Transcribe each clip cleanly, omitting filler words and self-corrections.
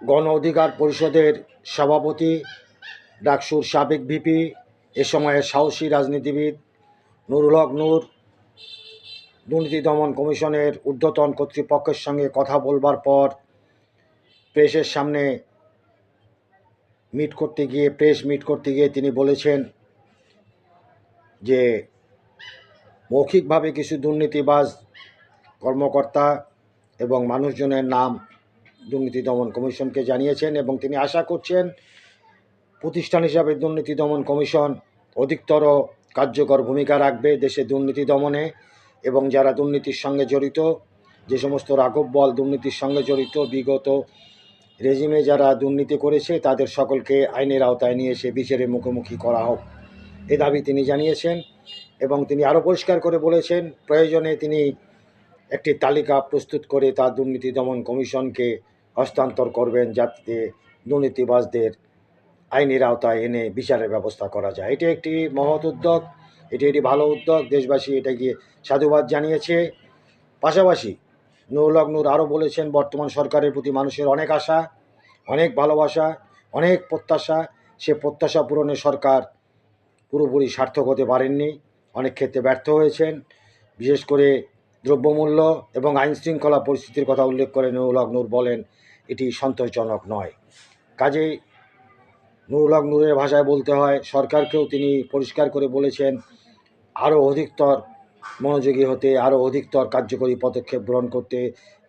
গণ অধিকার পরিষদের সভাপতি, ডাকসুর সাবেক ভিপি, এ সময়ের সাহসী রাজনীতিবিদ নুরুল হক নূর দুর্নীতি দমন কমিশনের ঊর্ধ্বতন কর্তৃপক্ষের সঙ্গে কথা বলবার পর প্রেস মিট করতে গিয়ে তিনি বলেছেন যে মৌখিকভাবে কিছু দুর্নীতিবাজ কর্মকর্তা এবং মানুষজনের নাম দুর্নীতি দমন কমিশনকে জানিয়েছেন এবং তিনি আশা করছেন প্রতিষ্ঠান হিসাবে দুর্নীতি দমন কমিশন অধিকতর কার্যকর ভূমিকা রাখবে দেশে দুর্নীতি দমনে, এবং যারা দুর্নীতির সঙ্গে জড়িত, যে সমস্ত রাঘব বল দুর্নীতির সঙ্গে জড়িত, বিগত রেজিমে যারা দুর্নীতি করেছে তাদের সকলকে আইনের আওতায় নিয়ে এসে বিচারের মুখোমুখি করা হোক, এ দাবি তিনি জানিয়েছেন। এবং তিনি আরও পরিষ্কার করে বলেছেন প্রয়োজনে তিনি একটি তালিকা প্রস্তুত করে তা দুর্নীতি দমন কমিশনকে হস্তান্তর করবেন যাতে দুর্নীতিবাজদের আইনের আওতায় এনে বিচারের ব্যবস্থা করা যায়। এটি একটি মহৎ উদ্যোগ, এটি একটি ভালো উদ্যোগ, দেশবাসী এটাকে সাধুবাদ জানিয়েছে। পাশাপাশি নুরুল হক নূর আরও বলেছেন বর্তমান সরকারের প্রতি মানুষের অনেক আশা, অনেক ভালোবাসা, অনেক প্রত্যাশা। সে প্রত্যাশা পূরণে সরকার পুরোপুরি সার্থক হতে পারেননি, অনেক ক্ষেত্রে ব্যর্থ হয়েছেন। বিশেষ করে দ্রব্যমূল্য এবং আইনশৃঙ্খলা পরিস্থিতির কথা উল্লেখ করে নুরুল হক নূর বলেন এটি সন্তোষজনক নয়। কাজেই নুরুল হক নূরের ভাষায় বলতে হয় সরকারকেও তিনি পরিষ্কার করে বলেছেন আরও অধিকতর মনোযোগী হতে, আরও অধিকতর কার্যকরী পদক্ষেপ গ্রহণ করতে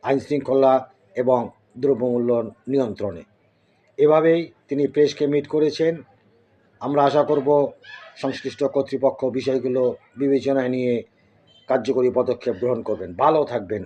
আইনশৃঙ্খলা এবং দ্রব্যমূল্য নিয়ন্ত্রণে। এভাবেই তিনি প্রেসকে মিট করেছেন। আমরা আশা করব সংশ্লিষ্ট কর্তৃপক্ষ বিষয়গুলো বিবেচনায় নিয়ে কার্যকরী পদক্ষেপ গ্রহণ করবেন। ভালো থাকবেন।